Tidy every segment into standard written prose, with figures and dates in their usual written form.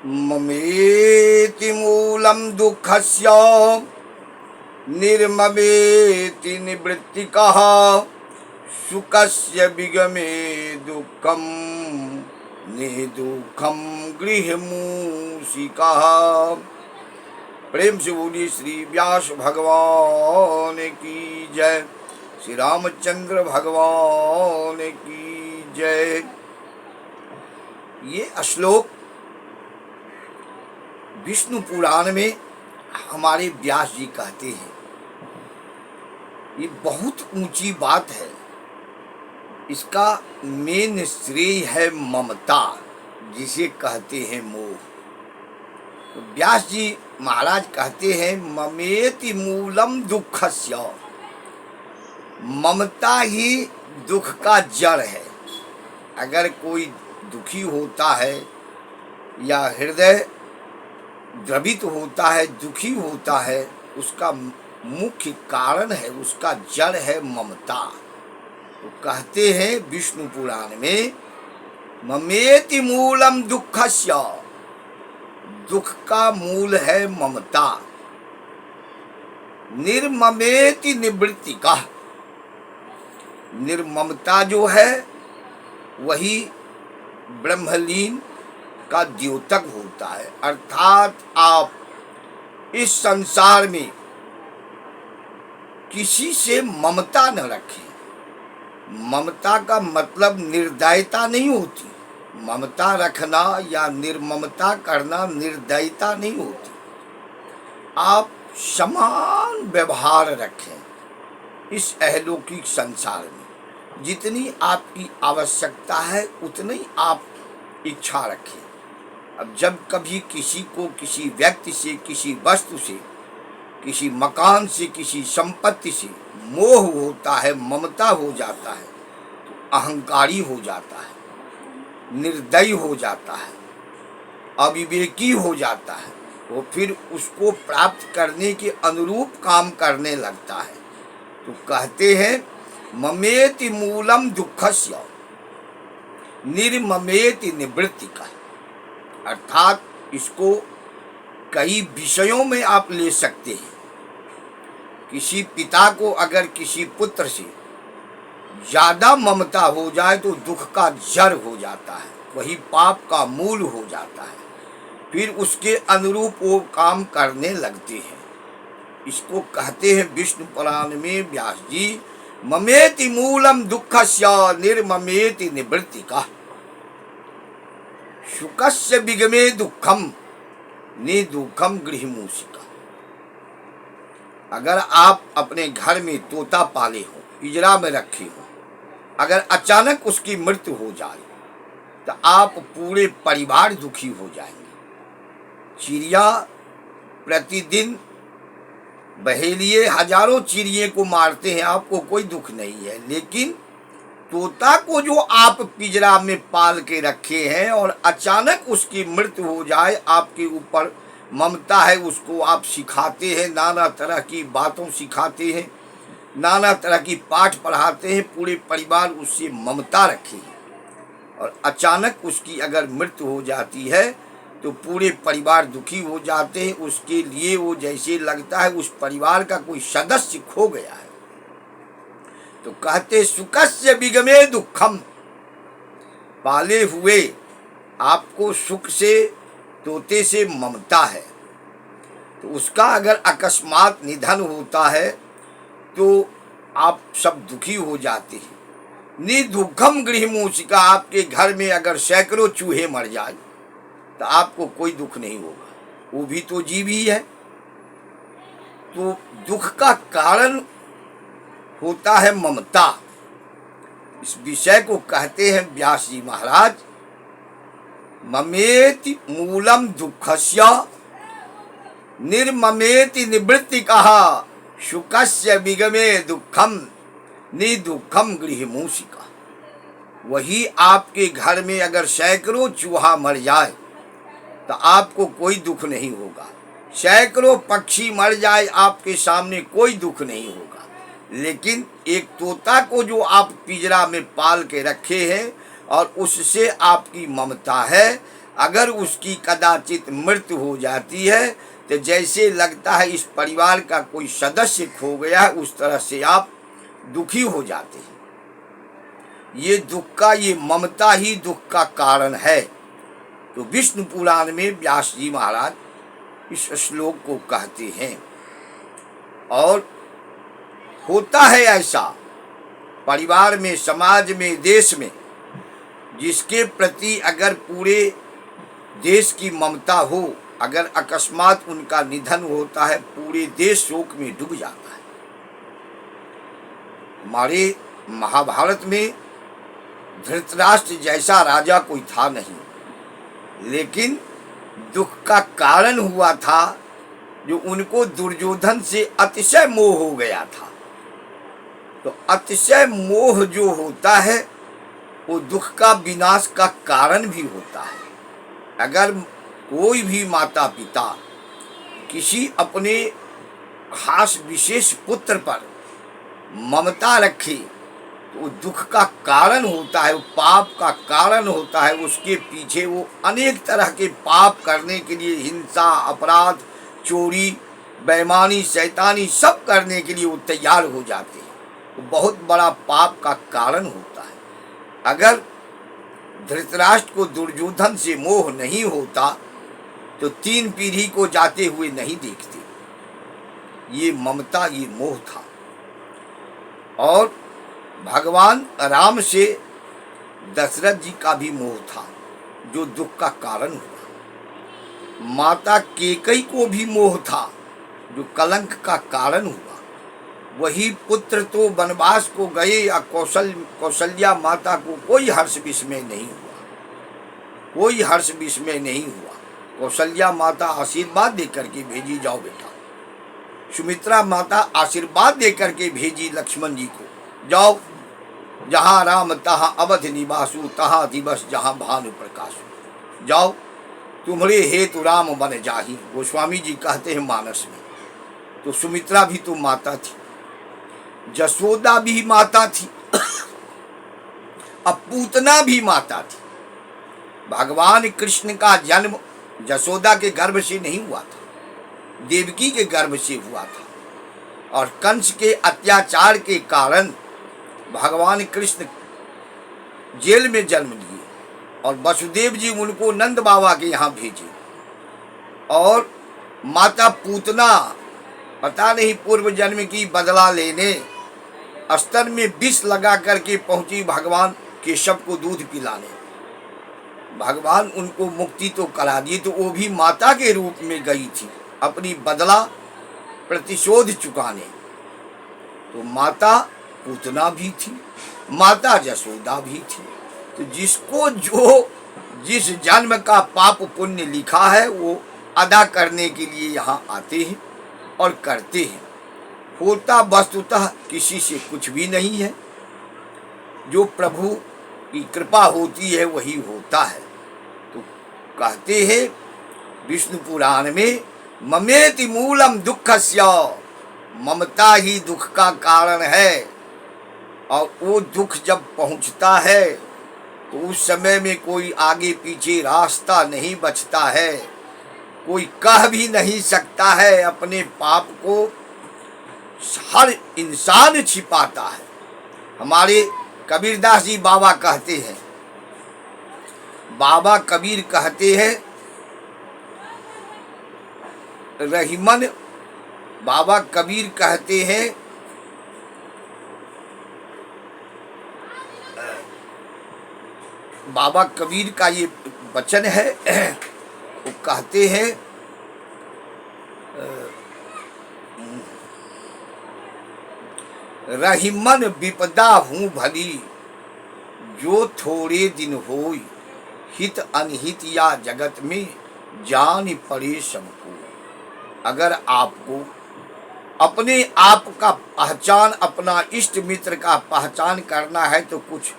ममेति मूलं दुःखस्य निर्ममेति निवृत्तिकः सुखस्य विगमे दुःखं निदुःखं गृहमूषिकः। प्रेम से बोलिए श्री व्यास भगवान की जय, श्री रामचंद्र भगवान की जय। ये श्लोक विष्णु पुराण में हमारे व्यास जी कहते हैं। ये बहुत ऊंची बात है। इसका मेन श्रेय है ममता, जिसे कहते हैं मोह। तो व्यास जी महाराज कहते हैं ममेति मूलम दुःखस्य, ममता ही दुख का जड़ है। अगर कोई दुखी होता है या हृदय द्रवित होता है, दुखी होता है, उसका मुख्य कारण है, उसका जड़ है ममता। तो कहते हैं विष्णु पुराण में ममेति मूलम दुःखस्य, दुख का मूल है ममता। निर्ममेति निवृत्तिका, निर्ममता जो है वही ब्रह्मलीन का द्योतक होता है। अर्थात आप इस संसार में किसी से ममता न रखें। ममता का मतलब निर्दयता नहीं होती। ममता रखना या निर्ममता करना निर्दयता नहीं होती। आप समान व्यवहार रखें इस अहलौकिक संसार में। जितनी आपकी आवश्यकता है उतनी आप इच्छा रखें। अब जब कभी किसी को किसी व्यक्ति से, किसी वस्तु से, किसी मकान से, किसी संपत्ति से मोह होता है, ममता हो जाता है, तो अहंकारी हो जाता है, निर्दयी हो जाता है, अविवेकी हो जाता है। वो फिर उसको प्राप्त करने के अनुरूप काम करने लगता है। तो कहते हैं ममेति मूलम दुःखस्य निर्ममेति निवृत्तिका। अर्थात इसको कई विषयों में आप ले सकते हैं। किसी पिता को अगर किसी पुत्र से ज्यादा ममता हो जाए तो दुख का जड़ हो जाता है, वही पाप का मूल हो जाता है। फिर उसके अनुरूप वो काम करने लगते हैं। इसको कहते हैं विष्णु पुराण में व्यास जी ममेति मूलम दुःखस्य निर्ममेति निवृत्तिका सुखस्य विगमे दुःखम निदुःखम गृहमूषिका। अगर आप अपने घर में तोता पाले हो, पिंजरा में रखे हो, अगर अचानक उसकी मृत्यु हो जाए तो आप पूरे परिवार दुखी हो जाएंगे। चिड़िया प्रतिदिन बहेलिए हजारों चिड़िए को मारते हैं, आपको कोई दुख नहीं है। लेकिन तोता को जो आप पिंजरा में पाल के रखे हैं और अचानक उसकी मृत्यु हो जाए, आपके ऊपर ममता है, उसको आप सिखाते हैं, नाना तरह की बातों सिखाते हैं, नाना तरह की पाठ पढ़ाते हैं, पूरे परिवार उससे ममता रखे हैं, और अचानक उसकी अगर मृत्यु हो जाती है तो पूरे परिवार दुखी हो जाते हैं। उसके लिए वो जैसे लगता है उस परिवार का कोई सदस्य खो गया है। तो कहते सुखस्य विगमे दुःखम, पाले हुए आपको सुख से, तोते से ममता है, तो उसका अगर अकस्मात निधन होता है तो आप सब दुखी हो जाते हैं। निदुःखम गृहमूषिका, आपके घर में अगर सैकड़ों चूहे मर जाए तो आपको कोई दुख नहीं होगा, वो भी तो जीव ही है। तो दुख का कारण होता है ममता। इस विषय को कहते हैं व्यास जी महाराज ममेति मूलम दुःखस्य निर्ममेति निवृत्तिका सुखस्य विगमे दुःखम निदुःखम गृहमूषिका। वही आपके घर में अगर सैकड़ों चूहा मर जाए तो आपको कोई दुख नहीं होगा। सैकड़ों पक्षी मर जाए आपके सामने कोई दुख नहीं होगा। लेकिन एक तोता को जो आप पिंजरा में पाल के रखे हैं और उससे आपकी ममता है, अगर उसकी कदाचित मृत्यु हो जाती है तो जैसे लगता है इस परिवार का कोई सदस्य खो गया है, उस तरह से आप दुखी हो जाते हैं। ये दुख का, ये ममता ही दुख का कारण है। तो विष्णु पुराण में व्यास जी महाराज इस श्लोक को कहते हैं। और होता है ऐसा परिवार में, समाज में, देश में, जिसके प्रति अगर पूरे देश की ममता हो, अगर अकस्मात उनका निधन होता है, पूरे देश शोक में डूब जाता है। हमारे महाभारत में धृतराष्ट्र जैसा राजा कोई था नहीं, लेकिन दुख का कारण हुआ था जो उनको दुर्योधन से अतिशय मोह हो गया था। तो अतिशय मोह जो होता है वो दुख का विनाश का कारण भी होता है। अगर कोई भी माता पिता किसी अपने खास विशेष पुत्र पर ममता रखे तो वो दुख का कारण होता है, वो पाप का कारण होता है। उसके पीछे वो अनेक तरह के पाप करने के लिए, हिंसा, अपराध, चोरी, बेईमानी, शैतानी सब करने के लिए वो तैयार हो जाते हैं। वो बहुत बड़ा पाप का कारण होता है। अगर धृतराष्ट्र को दुर्योधन से मोह नहीं होता तो 3 पीढ़ी को जाते हुए नहीं देखते। ये ममता, ये मोह था। और भगवान राम से दशरथ जी का भी मोह था, जो दुख का कारण हुआ। माता केकई को भी मोह था, जो कलंक का कारण हुआ। वही पुत्र तो वनवास को गए, या कौशल्या माता को कोई हर्ष विस्मय नहीं हुआ, कोई हर्ष विस्मय नहीं हुआ। कौशल्या माता आशीर्वाद देकर के भेजी, जाओ बेटा। सुमित्रा माता आशीर्वाद देकर के भेजी लक्ष्मण जी को, जाओ, जहाँ राम तहाँ अवध निवासु, तहाँ दिवस जहाँ भानु प्रकाशु। जाओ, तुम्हारे हेतु राम बन जाही। गोस्वामी जी कहते हैं मानस में। तो सुमित्रा भी तो माता थी, जसोदा भी माता थी, अब पूतना भी माता थी। भगवान कृष्ण का जन्म जसोदा के गर्भ से नहीं हुआ था, देवकी के गर्भ से हुआ था। और कंस के अत्याचार के कारण भगवान कृष्ण जेल में जन्म लिए और वसुदेव जी उनको नंद बाबा के यहाँ भेजे। और माता पूतना पता नहीं पूर्व जन्म की बदला लेने अस्तर में विष लगा करके पहुंची भगवान केशव को दूध पिलाने। भगवान उनको मुक्ति तो करा दी, तो वो भी माता के रूप में गई थी अपनी बदला प्रतिशोध चुकाने। तो माता पूतना भी थी, माता जसोदा भी थी। तो जिसको जो जिस जन्म का पाप पुण्य लिखा है वो अदा करने के लिए यहाँ आते हैं और करते हैं। होता वस्तुतः किसी से कुछ भी नहीं है, जो प्रभु की कृपा होती है वही होता है। तो कहते हैं विष्णु पुराण में, ममेति मूलम दुःखस्य, ममता ही दुख का कारण है। और वो दुख जब पहुंचता है तो उस समय में कोई आगे पीछे रास्ता नहीं बचता है, कोई कह भी नहीं सकता है। अपने पाप को हर इंसान छिपाता है। हमारे कबीरदास जी बाबा कहते हैं, बाबा कबीर कहते हैं, रहीमन बाबा कबीर कहते हैं, बाबा कबीर का ये वचन है, वो कहते हैं, रहीमन विपदा हूँ भली, जो थोड़े दिन होई, हित अनहित या जगत में जान पड़े सबको। अगर आपको अपने आप का पहचान, अपना इष्ट मित्र का पहचान करना है तो कुछ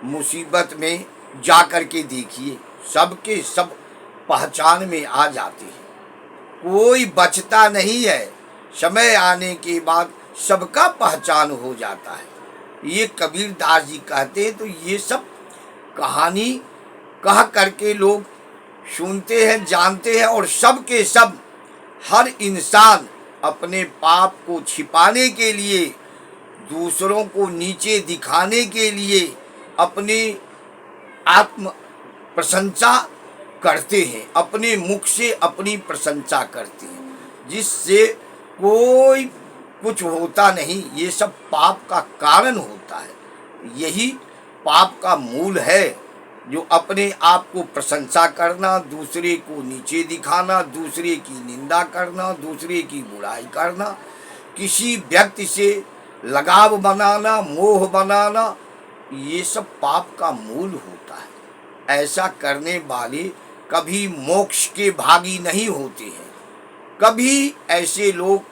मुसीबत में जा कर के देखिए, सबके सब पहचान में आ जाते हैं, कोई बचता नहीं है। समय आने के बाद सबका पहचान हो जाता है। ये कबीर दास जी कहते हैं। तो ये सब कहानी कह करके लोग सुनते हैं, जानते हैं, और सब के सब हर इंसान अपने पाप को छिपाने के लिए, दूसरों को नीचे दिखाने के लिए अपनी आत्म प्रशंसा करते हैं, अपने मुख से अपनी प्रशंसा करते हैं, जिससे कोई कुछ होता नहीं। ये सब पाप का कारण होता है। यही पाप का मूल है, जो अपने आप को प्रशंसा करना, दूसरे को नीचे दिखाना, दूसरे की निंदा करना, दूसरे की बुराई करना, किसी व्यक्ति से लगाव बनाना, मोह बनाना, ये सब पाप का मूल होता है। ऐसा करने वाले कभी मोक्ष के भागी नहीं होते हैं, कभी ऐसे लोग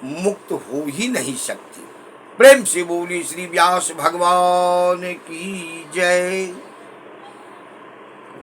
मुक्त हो ही नहीं सकते। प्रेम से बोली श्री व्यास भगवान की जय।